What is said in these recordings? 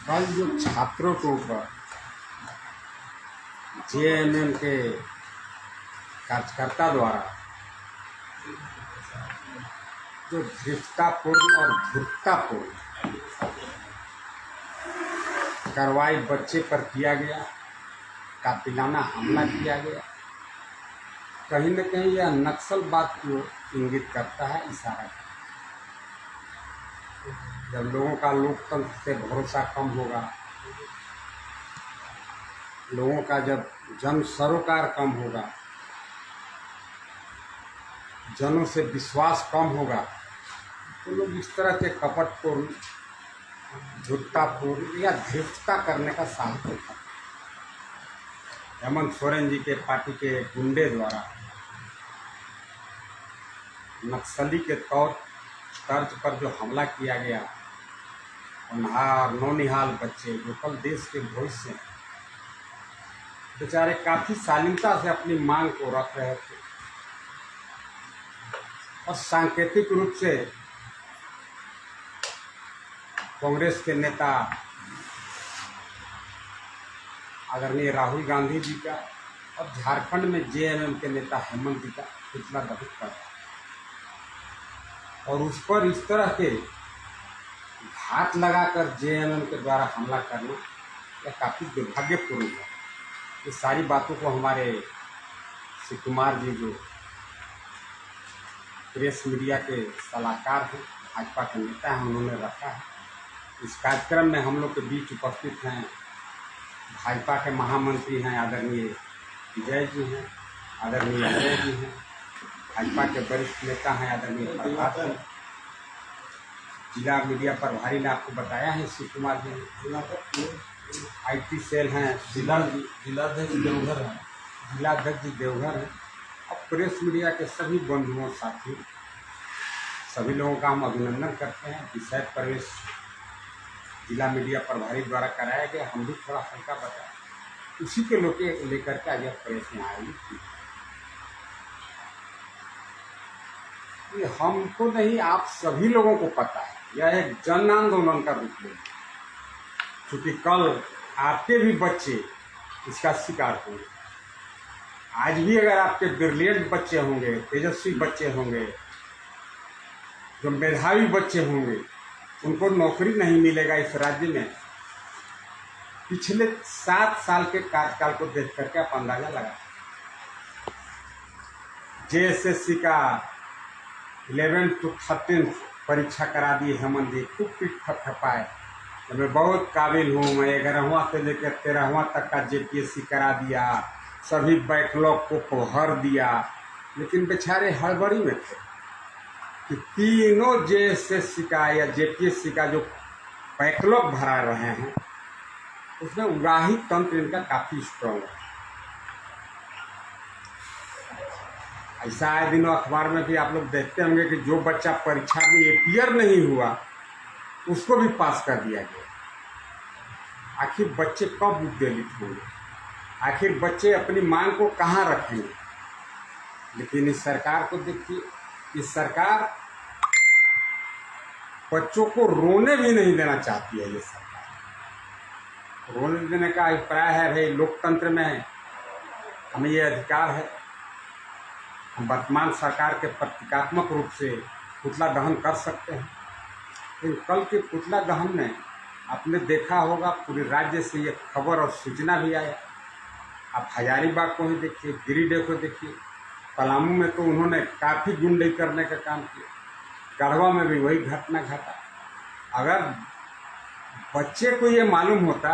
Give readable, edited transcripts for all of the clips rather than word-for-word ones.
कल जो छात्रों के ऊपर जेएमएम के कार्यकर्ता द्वारा जो धृष्टापूर्ण और धूर्ततापूर्ण कार्रवाई बच्चे पर किया गया, कातिलाना हमला किया गया, कहीं न कहीं यह नक्सलवाद को इंगित करता है, इशारा करता है। जब लोगों का लोकतंत्र से भरोसा कम होगा, लोगों का जब जन सरोकार कम होगा, जनों से विश्वास कम होगा, तो लोग इस तरह के कपटपूर्ण, धूर्ततापूर्ण या धृष्टता करने का साहस दिखाते हैं। हेमंत सोरेन जी के पार्टी के गुंडे द्वारा नक्सली के तर्ज पर जो हमला किया गया, होनहार नौनिहाल बच्चे जो कल देश के भविष्य हैं, बेचारे काफ़ी शालीनता से अपनी मांग को रख रहे थे और सांकेतिक रूप से कांग्रेस के नेता आदरणीय राहुल गांधी जी का और झारखंड में जेएमएम के नेता हेमंत जी का पुतला दहन कर रहा और उस पर इस तरह के घात लगाकर जेएमएम के द्वारा हमला करना यह काफ़ी दुर्भाग्यपूर्ण है। ये सारी बातों को हमारे शिव कुमार जी जो प्रेस मीडिया के सलाहकार हैं, भाजपा के नेता हैं, उन्होंने रखा है। इस कार्यक्रम में हम लोग के बीच उपस्थित हैं भाजपा के महामंत्री हैं आदरणीय विजय जी हैं, आदरणीय अजय जी हैं, भाजपा के वरिष्ठ नेता हैं आदरणीय प्रभात जी, जिला मीडिया प्रभारी ने आपको बताया है शिव कुमार जी, IT सेल हैं जिलाध्यक्ष देवघर हैं, जिलाध्यक्ष देवघर हैं और प्रेस मीडिया के सभी बंधुओं साथी सभी लोगों का हम अभिनंदन करते हैं। विषय प्रवेश जिला मीडिया प्रभारी द्वारा कराया गया, हम भी थोड़ा हल्का बताया, उसी के लोग लेकर के आज प्रेस में आयोजित की। ये हमको नहीं, आप सभी लोगों को पता है, यह एक जन आंदोलन का रूप ले, क्योंकि कल आपके भी बच्चे इसका शिकार होंगे। आज भी अगर आपके ब्रिलियंट बच्चे होंगे, तेजस्वी बच्चे होंगे, जो मेधावी बच्चे होंगे, उनको नौकरी नहीं मिलेगा इस राज्य में। पिछले 7 साल के कार्यकाल को देख करके आप अंदाजा लगा। JSSC का 11th to 13th परीक्षा करा दी हेमंत जी, खूब पीठ थपथपाए, मैं बहुत काबिल हूँ, मैं 11वां से लेकर 13वां तक का JPSC करा दिया, सभी बैकलॉग को भर दिया, लेकिन बेचारे हड़बड़ी में थे कि तीनों JSSC का या JPSC का जो बैकलॉग भरा रहे हैं उसमें उगाही तंत्र इनका काफ़ी स्ट्रॉन्ग है। ऐसा आए दिनों अखबार में भी आप लोग देखते होंगे कि जो बच्चा परीक्षा में अपीयर नहीं हुआ उसको भी पास कर दिया गया। आखिर बच्चे कब उद्वेलित होंगे, आखिर बच्चे अपनी मांग को कहाँ रखेंगे। लेकिन इस सरकार को देखिए, इस सरकार बच्चों को रोने भी नहीं देना चाहती है। ये सरकार रोने देने का अभिप्राय है, भाई लोकतंत्र में हमें ये अधिकार है, हम वर्तमान सरकार के प्रतीकात्मक रूप से पुतला दहन कर सकते हैं। लेकिन कल के पुतला दहन में आपने देखा होगा पूरे राज्य से ये खबर और सूचना भी आया। आप हजारीबाग को ही देखिए, गिरिडीह को देखिए, पलामू में तो उन्होंने काफ़ी गुंडई करने का काम किया, गढ़वा में भी वही घटना घटा। अगर बच्चे को ये मालूम होता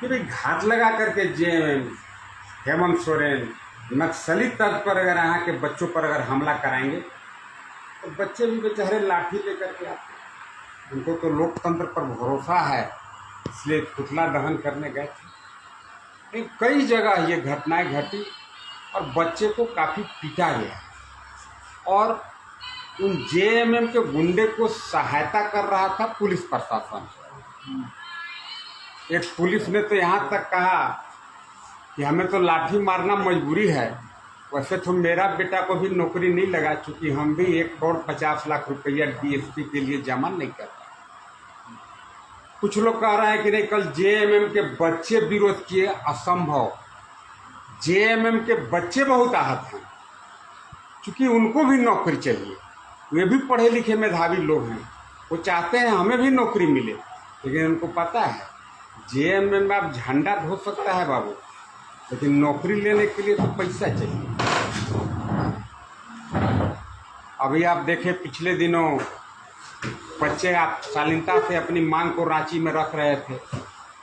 कि भाई घात लगा करके जेएमएम हेमंत सोरेन नक्सली तर्ज पर अगर यहाँ के बच्चों पर अगर हमला कराएंगे तो बच्चे भी बेचारे लाठी लेकर के आते। उनको तो लोकतंत्र पर भरोसा है, इसलिए पुतला दहन करने गए थे। कई जगह ये घटनाएं घटी और बच्चे को काफ़ी पीटा गया और उन जेएमएम के गुंडे को सहायता कर रहा था पुलिस प्रशासन। एक पुलिस ने तो यहाँ तक कहा कि हमें तो लाठी मारना मजबूरी है, वैसे तो मेरा बेटा को भी नौकरी नहीं लगा, चूँकि हम भी 1 करोड़ 50 लाख रुपया DSP के लिए जमा नहीं करते। कुछ लोग कह रहे हैं कि नहीं कल जेएमएम के बच्चे विरोध किए, असंभव। जेएमएम के बच्चे बहुत आहत हैं, क्योंकि उनको भी नौकरी चाहिए। वे भी पढ़े लिखे मेधावी लोग हैं, वो चाहते हैं हमें भी नौकरी मिले, लेकिन उनको पता है जेएमएम में आप झंडा ढो सकता है बाबू, लेकिन नौकरी लेने के लिए तो पैसा चाहिए। अभी आप देखें पिछले दिनों बच्चे आप शालीनता से अपनी मांग को रांची में रख रहे थे,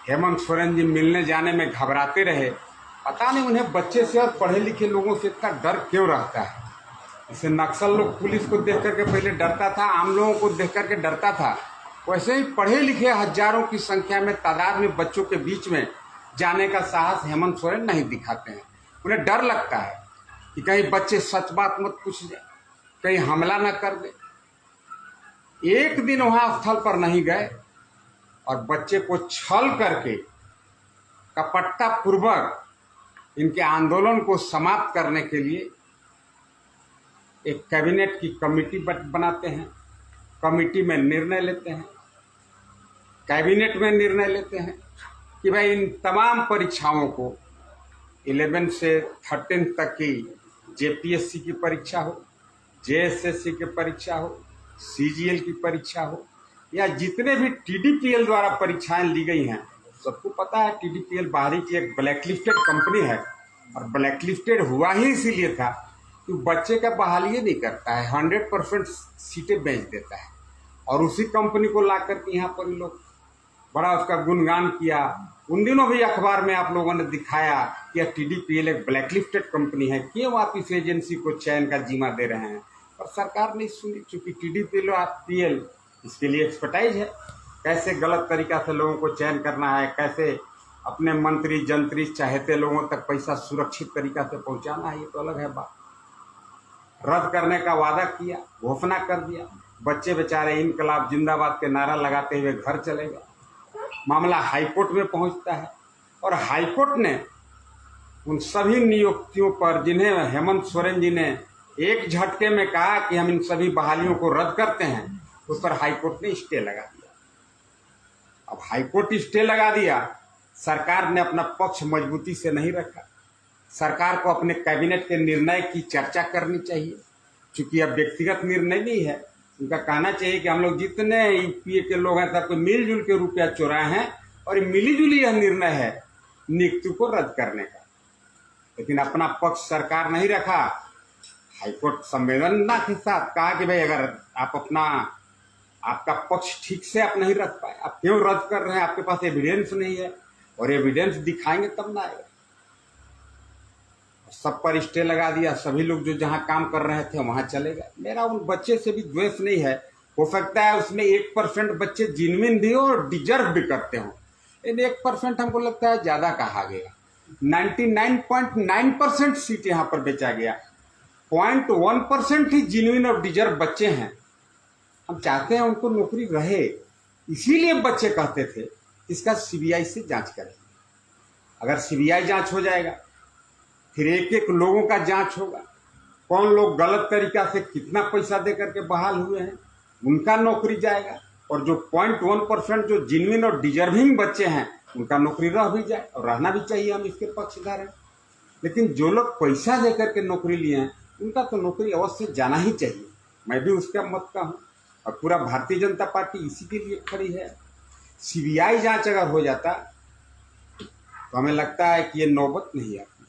हेमंत सोरेन जी मिलने जाने में घबराते रहे। पता नहीं उन्हें बच्चे से और पढ़े लिखे लोगों से इतना डर क्यों रहता है। जैसे नक्सल लोग पुलिस को देख करके पहले डरता था, आम लोगों को देख करके डरता था, वैसे ही पढ़े लिखे हजारों की संख्या में तादाद में बच्चों के बीच में जाने का साहस हेमंत सोरेन नहीं दिखाते हैं। उन्हें डर लगता है कि कहीं बच्चे सच बात मत पूछ जाए, कहीं हमला न कर दे। एक दिन वहां स्थल पर नहीं गए और बच्चे को छल करके कपटता पूर्वक इनके आंदोलन को समाप्त करने के लिए एक कैबिनेट की कमेटी बनाते हैं, कमेटी में निर्णय लेते हैं, कैबिनेट में निर्णय लेते हैं कि भाई इन तमाम परीक्षाओं को 11 से 13 तक की जेपीएससी की परीक्षा हो, जेएसएससी की परीक्षा हो, सीजीएल की परीक्षा हो, या जितने भी टीडीपीएल द्वारा परीक्षाएं ली गई हैं। सबको पता है टीडीपीएल बाहरी की एक ब्लैकलिस्टेड कंपनी है, और ब्लैकलिस्टेड हुआ ही इसीलिए था कि बच्चे का बहाली नहीं करता है, 100% सीटें बेच देता है। और उसी कंपनी को ला करके यहाँ पर लोग बड़ा उसका गुणगान किया। उन दिनों भी अखबार में आप लोगों ने दिखाया कि टीडीपीएल एक ब्लैकलिस्टेड कंपनी है, क्यों आप इस एजेंसी को चयन का जिम्मा दे रहे हैं। और सरकार नहीं सुनी, चूंकि टीडीपीएल इसके लिए एक्सपर्टाइज है, कैसे गलत तरीका से लोगों को चयन करना है, कैसे अपने मंत्री जंत्री चाहते लोगों तक पैसा सुरक्षित तरीका से पहुंचाना है, ये तो अलग है बात। रद्द करने का वादा किया, घोषणा कर दिया, बच्चे बेचारे इनकलाब जिंदाबाद के नारा लगाते हुए घर चले गए। मामला हाईकोर्ट में पहुंचता है और हाईकोर्ट ने उन सभी नियुक्तियों पर जिन्हें हेमंत सोरेन जी ने एक झटके में कहा कि हम इन सभी बहालियों को रद्द करते हैं, उस पर हाईकोर्ट ने स्टे लगा दिया। अब हाईकोर्ट स्टे लगा दिया, सरकार ने अपना पक्ष मजबूती से नहीं रखा। सरकार को अपने कैबिनेट के निर्णय की चर्चा करनी चाहिए, क्योंकि अब व्यक्तिगत निर्णय नहीं है। उनका कहना चाहिए कि हम लोग जितने यूपीए के लोग हैं सबको मिलजुल के रुपया चुराए हैं, और मिलीजुली यह निर्णय है नियुक्ति को रद्द करने का। लेकिन अपना पक्ष सरकार नहीं रखा। हाईकोर्ट संवेदनशीलता के साथ कहा कि भाई अगर आप आपका पक्ष ठीक से आप नहीं रख पाए, आप क्यों रद्द कर रहे हैं, आपके पास एविडेंस नहीं है, और एविडेंस दिखाएंगे तब ना आएगा। सब पर स्टे लगा दिया, सभी लोग जो जहां काम कर रहे थे वहां चले गए। मेरा उन बच्चे से भी द्वेष नहीं है, हो सकता है उसमें 1% बच्चे जिनविन भी हो और डिजर्व भी करते हो, लेकिन 1% हमको लगता है ज्यादा कहा गया। 99.9% सीट यहाँ पर बेचा गया, 0.1% ही जिनविन और डिजर्व बच्चे हैं। हम चाहते हैं उनको नौकरी रहे, इसीलिए बच्चे कहते थे इसका सीबीआई से जांच करें। अगर सीबीआई जांच हो जाएगा, फिर एक एक लोगों का जांच होगा, कौन लोग गलत तरीका से कितना पैसा दे करके बहाल हुए हैं, उनका नौकरी जाएगा, और जो 0.1% जो जिनविन और डिजर्विंग बच्चे हैं उनका नौकरी रह भी जाए, और रहना भी चाहिए, हम इसके पक्षधर हैं। लेकिन जो लोग पैसा दे करके नौकरी लिए हैं उनका तो नौकरी अवश्य जाना ही चाहिए। मैं भी उसका मत का हूँ, और पूरा भारतीय जनता पार्टी इसी के लिए खड़ी है। सीबीआई जांच अगर हो जाता तो हमें लगता है कि ये नौबत नहीं आती।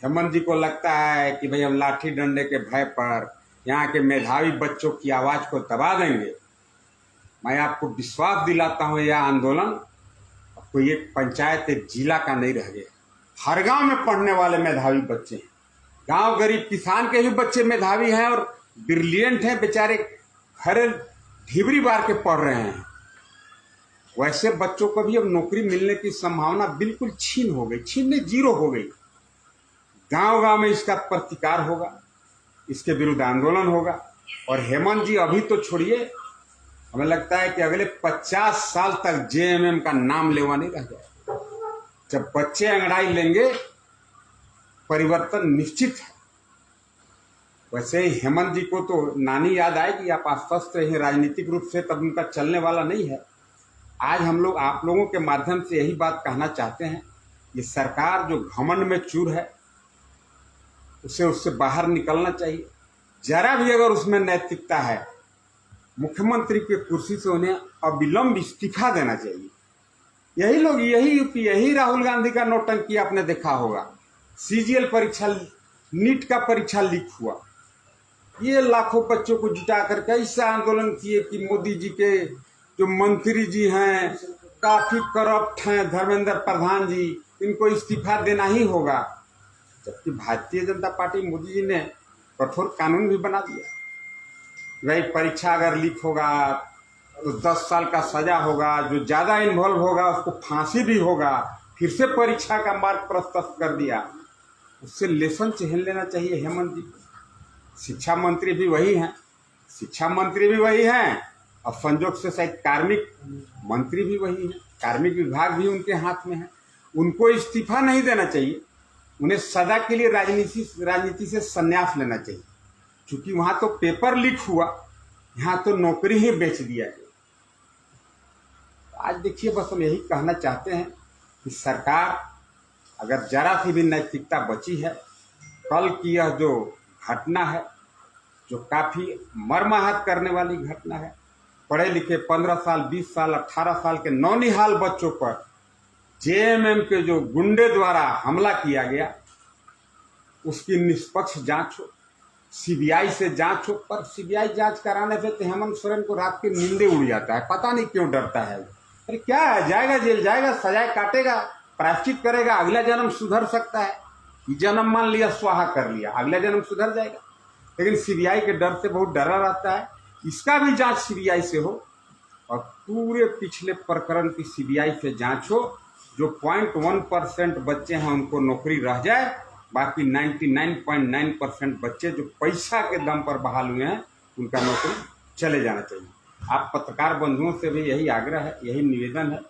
हेमंत जी को लगता है कि भाई हम लाठी डंडे के भय पर यहाँ के मेधावी बच्चों की आवाज़ को दबा देंगे। मैं आपको विश्वास दिलाता हूँ, यह आंदोलन कोई एक पंचायत एक जिला का नहीं रह गया। हर गांव में पढ़ने वाले मेधावी बच्चे हैं, गांव गरीब किसान के भी बच्चे मेधावी हैं और ब्रिलियंट हैं, बेचारे खरे ढिबरी बार के पढ़ रहे हैं। वैसे बच्चों को भी अब नौकरी मिलने की संभावना बिल्कुल छीन हो गई, छीनने जीरो हो गई। गांव गांव में इसका प्रतिकार होगा, इसके विरुद्ध आंदोलन होगा। और हेमंत जी अभी तो छोड़िए, हमें लगता है कि अगले 50 साल तक जेएमएम का नाम लेवा नहीं रह जाएगा। जब बच्चे अंगड़ाई लेंगे परिवर्तन निश्चित है। वैसे हेमंत जी को तो नानी याद आएगी, आप आश्वस्त रहे, राजनीतिक रूप से तब उनका चलने वाला नहीं है। आज हम लोग आप लोगों के माध्यम से यही बात कहना चाहते हैं, ये सरकार जो घमंड में चूर है उसे उससे बाहर निकलना चाहिए। जरा भी अगर उसमें नैतिकता है, मुख्यमंत्री की कुर्सी से उन्हें अविलंब इस्तीफा देना चाहिए। यही लोग, यही यूपी, यही राहुल गांधी का नौटंकी आपने देखा होगा। सीजीएल परीक्षा, नीट का परीक्षा लीक हुआ, ये लाखों बच्चों को जुटा करके ऐसा आंदोलन किए कि मोदी जी के जो मंत्री जी हैं काफी करप्ट हैं, धर्मेंद्र प्रधान जी, इनको इस्तीफा देना ही होगा। जबकि भारतीय जनता पार्टी, मोदी जी ने कठोर कानून भी बना दिया, वही परीक्षा अगर लीक होगा तो 10 साल का सजा होगा, जो ज्यादा इन्वॉल्व होगा उसको फांसी भी होगा। फिर से परीक्षा का मार्ग प्रशस्त कर दिया। उससे लेसन चिन्ह लेना चाहिए हेमंत जी। शिक्षा मंत्री भी वही हैं, शिक्षा मंत्री भी वही हैं, और संजोग से शायद कार्मिक मंत्री भी वही हैं, कार्मिक विभाग भी उनके हाथ में है। उनको इस्तीफा नहीं देना चाहिए, उन्हें सदा के लिए राजनीति से संन्यास लेना चाहिए। क्योंकि वहां तो पेपर लीक हुआ, यहाँ तो नौकरी ही बेच दिया गया। आज देखिए, बस हम यही कहना चाहते हैं कि सरकार अगर जरा सी भी नैतिकता बची है, कल की यह जो घटना है, जो काफ़ी मर्माहत करने वाली घटना है, पढ़े लिखे 15 साल, 20 साल, 18 साल के नौनिहाल बच्चों पर जेएमएम के जो गुंडे द्वारा हमला किया गया, उसकी निष्पक्ष जांच हो, सीबीआई से जांच हो। पर सीबीआई जांच कराने से तो हेमंत सोरेन को रात की नींदें उड़ जाता है, पता नहीं क्यों डरता है। अरे क्या है, जाएगा जेल, जाएगा, सजाए काटेगा, प्रायश्चित करेगा, अगला जन्म सुधर सकता है। जन्म मान लिया स्वाहा कर लिया, अगला जन्म सुधर जाएगा। लेकिन सीबीआई के डर से बहुत डरा रहता है। इसका भी जांच सीबीआई से हो और पूरे पिछले प्रकरण की सीबीआई से जांच हो। जो 0.1% बच्चे हैं उनको नौकरी रह जाए, बाकी 99.9% बच्चे जो पैसा के दम पर बहाल हुए हैं उनका नौकरी चले जाना चाहिए। आप पत्रकार बंधुओं से भी यही आग्रह है, यही निवेदन है,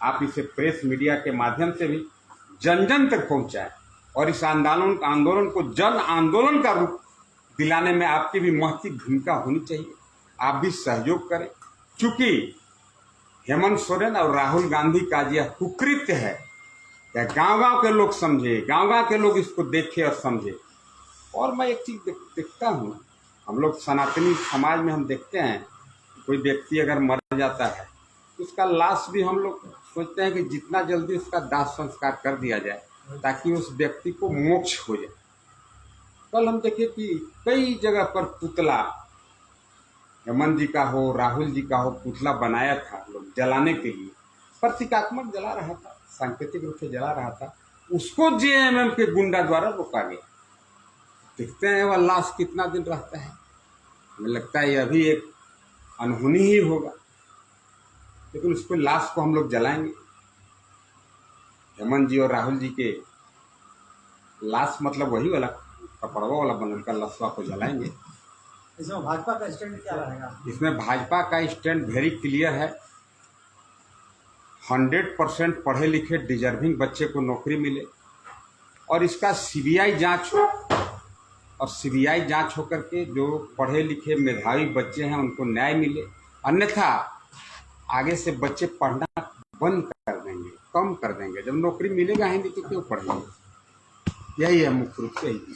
आप इसे प्रेस मीडिया के माध्यम से भी जन जन तक पहुंचाएं और इस आंदोलन को जन आंदोलन का रूप दिलाने में आपकी भी महती भूमिका होनी चाहिए। आप भी सहयोग करें, क्योंकि हेमंत सोरेन और राहुल गांधी का यह कुकृत्य है क्या गांव-गांव के लोग समझे, गांव-गांव के लोग इसको देखे और समझे। और मैं एक चीज देखता हूँ, हम लोग सनातनी समाज में हम देखते हैं, कोई व्यक्ति अगर मर जाता है तो उसका लाश भी हम लोग सोचते हैं कि जितना जल्दी उसका दाह संस्कार कर दिया जाए ताकि उस व्यक्ति को मोक्ष हो जाए। कल हम देखे कि कई जगह पर पुतला, हेमंत जी का हो, राहुल जी का हो, पुतला बनाया था लोग जलाने के लिए, प्रतीकात्मक जला रहा था, सांकेतिक रूप से जला रहा था, उसको जेएमएम के गुंडा द्वारा रोका गया। देखते हैं वह लाश कितना दिन रहता है। हमें लगता है यह भी एक अनहोनी ही होगा, लेकिन उसको लाश को हम लोग जलाएंगे। हेमंत जी और राहुल जी के लाश मतलब वही वाला कपड़वा वाला बनल का लशवा को जलाएंगे। इसमें भाजपा का स्टैंड क्या रहेगा? इसमें भाजपा का स्टैंड वेरी क्लियर है। 100% पढ़े लिखे डिजर्विंग बच्चे को नौकरी मिले और इसका सीबीआई जांच हो, और सीबीआई जांच होकर के जो पढ़े लिखे मेधावी बच्चे हैं उनको न्याय मिले। अन्यथा आगे से बच्चे पढ़ना बंद कर देंगे, कम कर देंगे। जब नौकरी मिलेगा ही नहीं तो क्यों पढ़ेंगे। यही है मुख्य रूप से यही।